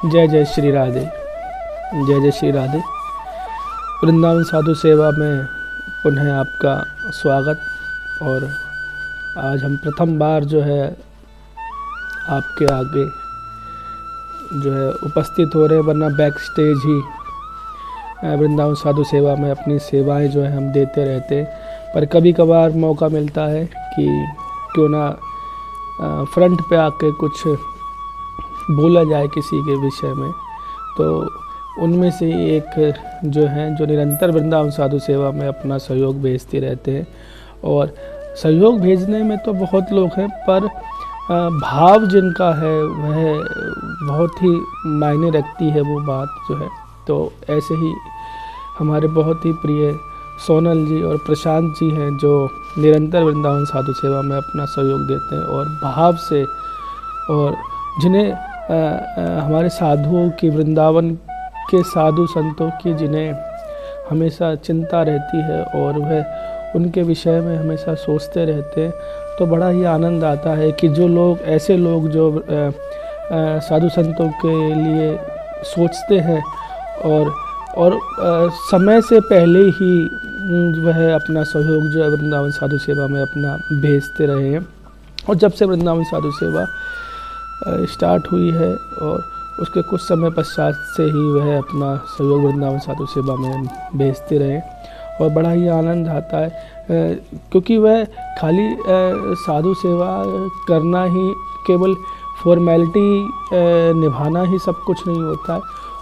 जय जय श्री राधे। जय जय श्री राधे। वृंदावन साधु सेवा में पुनः आपका स्वागत। और आज हम प्रथम बार जो है आपके आगे जो है उपस्थित हो रहे हैं, वरना बैक स्टेज ही वृंदावन साधु सेवा में अपनी सेवाएं जो है हम देते रहते हैं। पर कभी कभार मौका मिलता है कि क्यों ना फ्रंट पे आके कुछ बोला जाए किसी के विषय में। तो उनमें से एक जो हैं जो निरंतर वृंदावन साधु सेवा में अपना सहयोग भेजते रहते हैं। और सहयोग भेजने में तो बहुत लोग हैं, पर भाव जिनका है वह बहुत ही मायने रखती है वो बात जो है। तो ऐसे ही हमारे बहुत ही प्रिय सोनल जी और प्रशांत जी हैं जो निरंतर वृंदावन साधु सेवा में अपना सहयोग देते हैं और भाव से, और जिन्हें हमारे साधुओं की, वृंदावन के साधु संतों की जिन्हें हमेशा चिंता रहती है और वह उनके विषय में हमेशा सोचते रहते हैं। तो बड़ा ही आनंद आता है कि जो लोग, ऐसे लोग जो साधु संतों के लिए सोचते हैं और समय से पहले ही वह अपना सहयोग जो है वृंदावन साधु सेवा में अपना भेजते रहे हैं। और जब से वृंदावन साधु सेवा स्टार्ट हुई है और उसके कुछ समय पश्चात से ही वह अपना सहयोग वृंदावन साधु सेवा में भेजते रहे। और बड़ा ही आनंद आता है क्योंकि वह खाली साधु सेवा करना ही, केवल फॉर्मेलिटी निभाना ही सब कुछ नहीं होता है।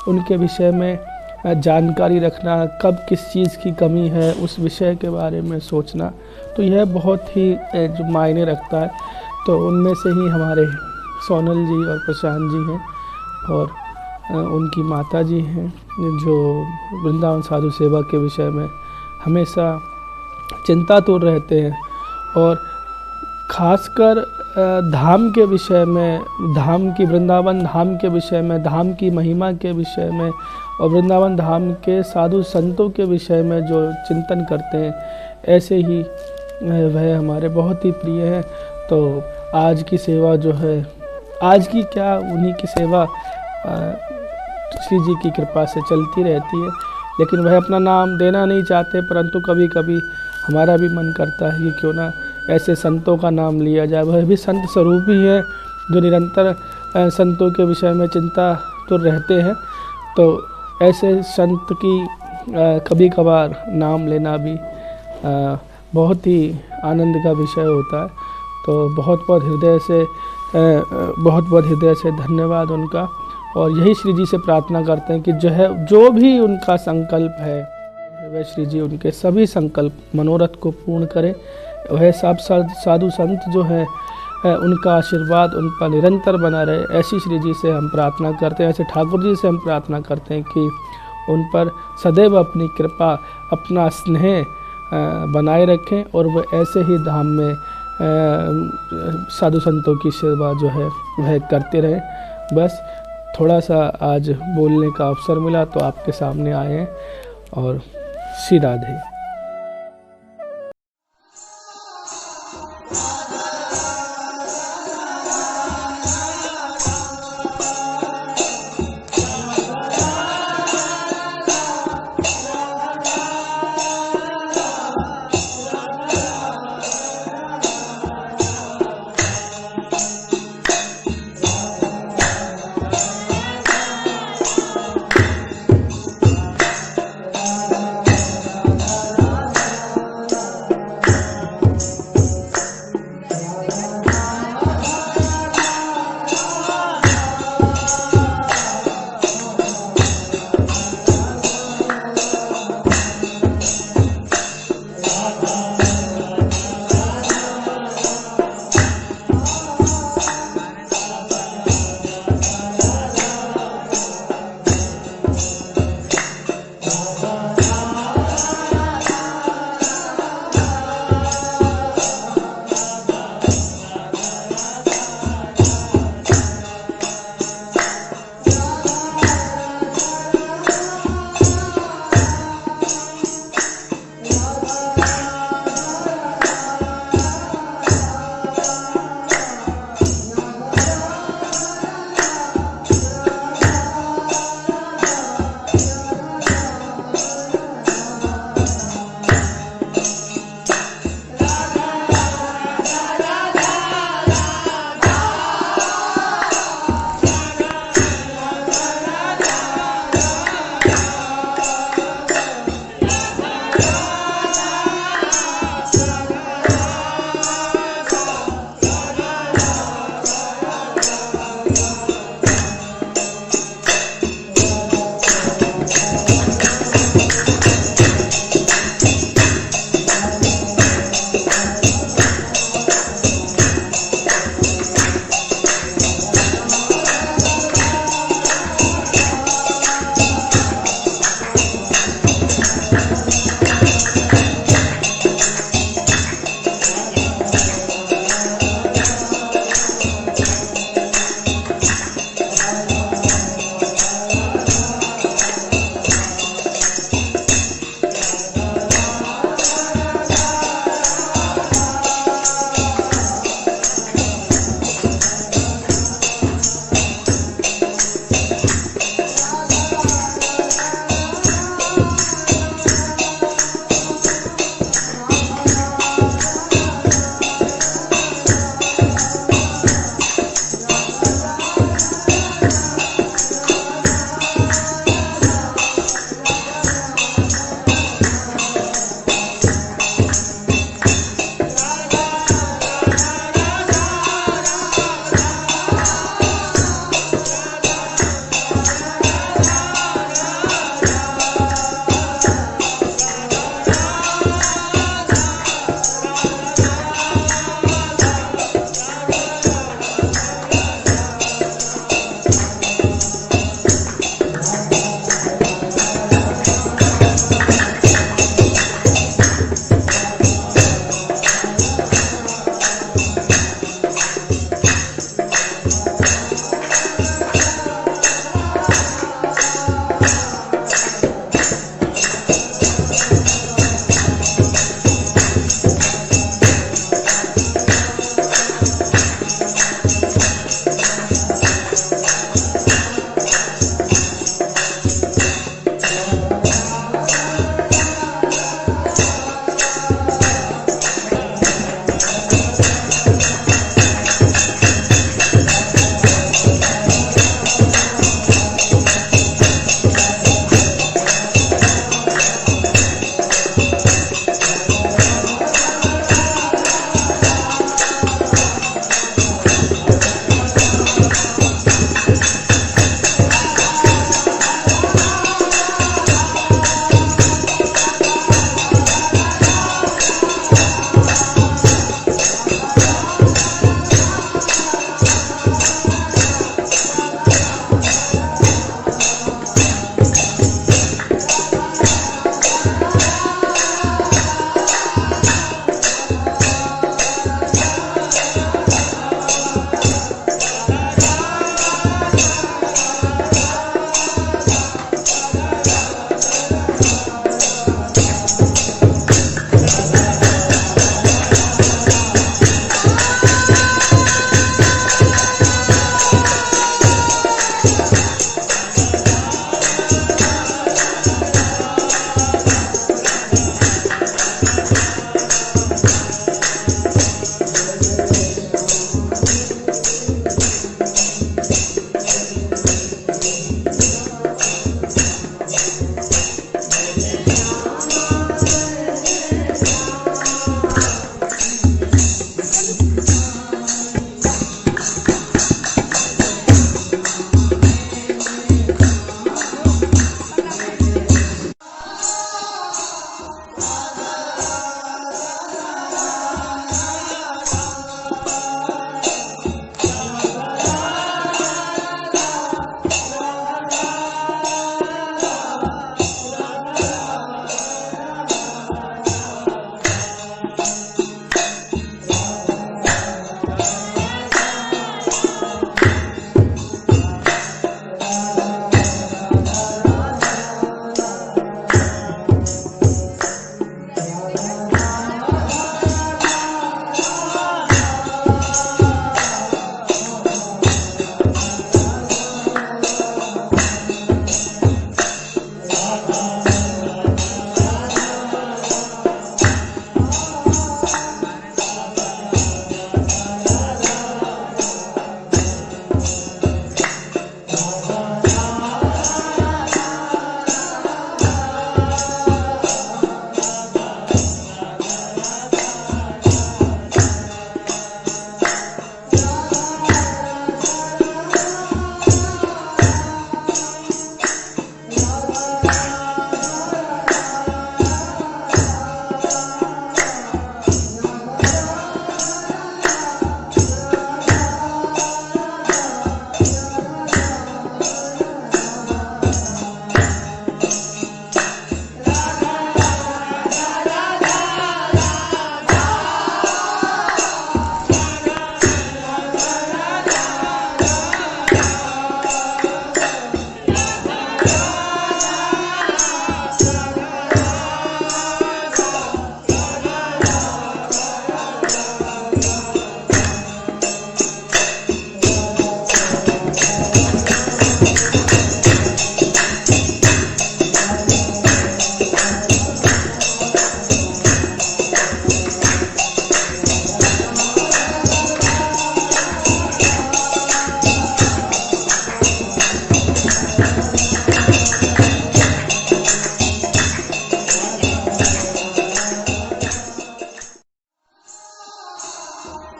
उनके विषय में जानकारी रखना, कब किस चीज़ की कमी है उस विषय के बारे में सोचना, तो यह बहुत ही जो मायने रखता है। तो उनमें से ही हमारे सोनल जी और प्रशांत जी हैं और उनकी माता जी हैं जो वृंदावन साधु सेवा के विषय में हमेशा चिंतातुर रहते हैं। और ख़ासकर धाम के विषय में, धाम की, वृंदावन धाम के विषय में, धाम की महिमा के विषय में और वृंदावन धाम के साधु संतों के विषय में जो चिंतन करते हैं, ऐसे ही वह हमारे बहुत ही प्रिय हैं। तो आज की सेवा जो है, आज की क्या, उन्हीं की सेवा श्री जी की कृपा से चलती रहती है। लेकिन वह अपना नाम देना नहीं चाहते, परंतु कभी कभी हमारा भी मन करता है कि क्यों ना ऐसे संतों का नाम लिया जाए। वह भी संत स्वरूप ही है जो निरंतर संतों के विषय में चिंता तो रहते हैं। तो ऐसे संत की कभी कभार नाम लेना भी बहुत ही आनंद का विषय होता है। तो बहुत बहुत हृदय से धन्यवाद उनका। और यही श्री जी से प्रार्थना करते हैं कि जो भी उनका संकल्प है, वह श्री जी उनके सभी संकल्प, मनोरथ को पूर्ण करें। वह सब साधु संत जो हैं उनका आशीर्वाद उन पर निरंतर बना रहे, ऐसी श्री जी से हम प्रार्थना करते हैं। ऐसे ठाकुर जी से हम प्रार्थना करते हैं कि उन पर सदैव अपनी कृपा, अपना स्नेह बनाए रखें और वह ऐसे ही धाम में साधु संतों की सेवा जो है वह करते रहें। बस थोड़ा सा आज बोलने का अवसर मिला तो आपके सामने आए हैं। और श्री राधे।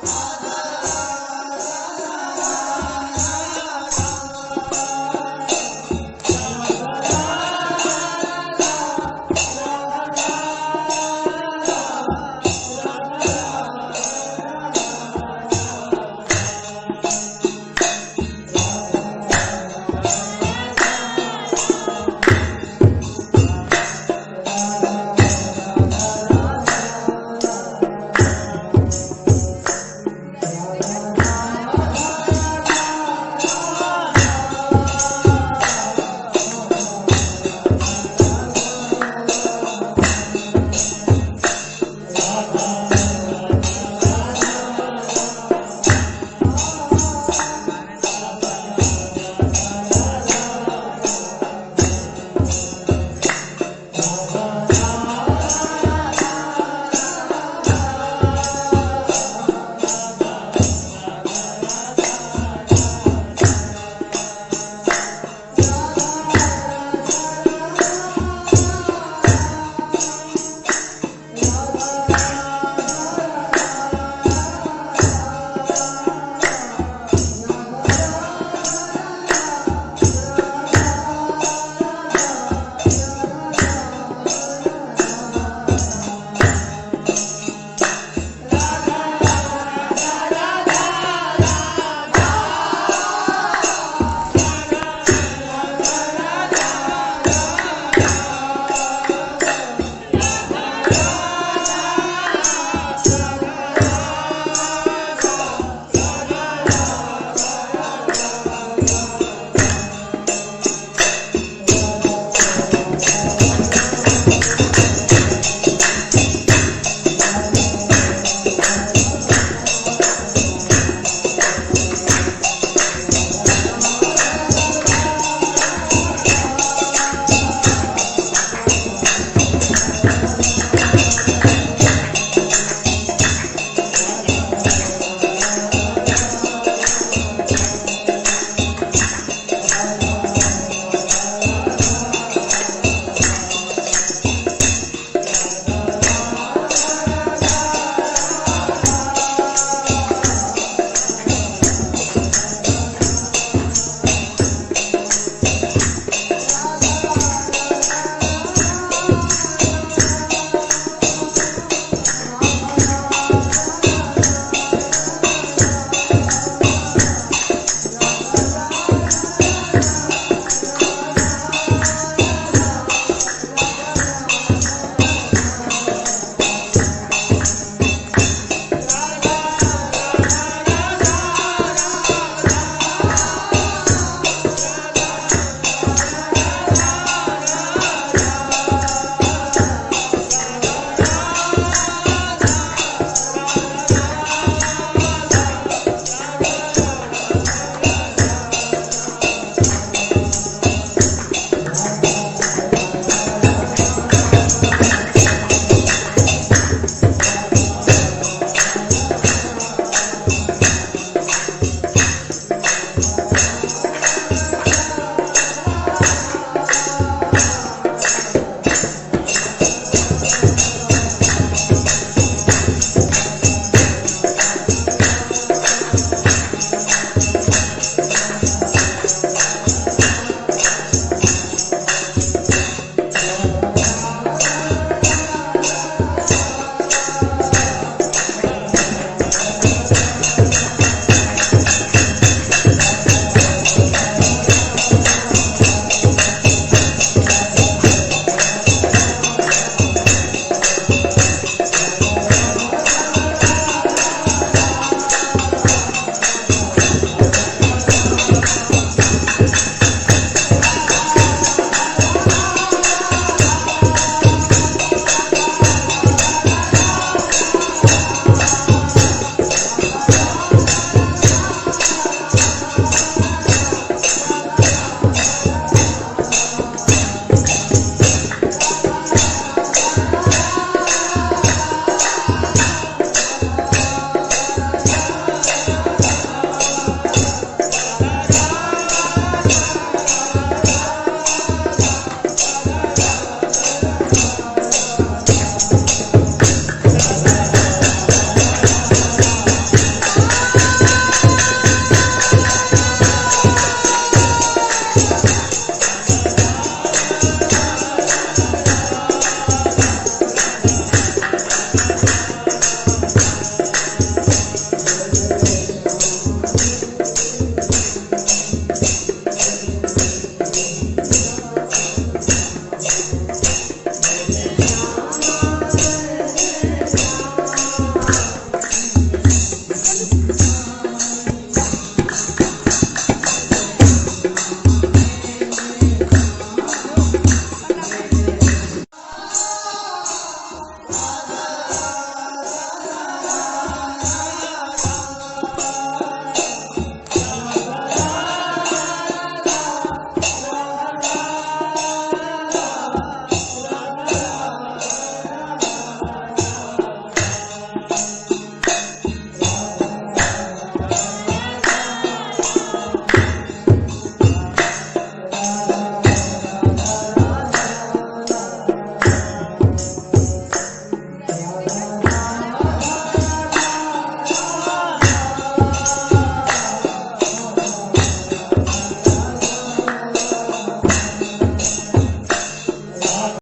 राधे।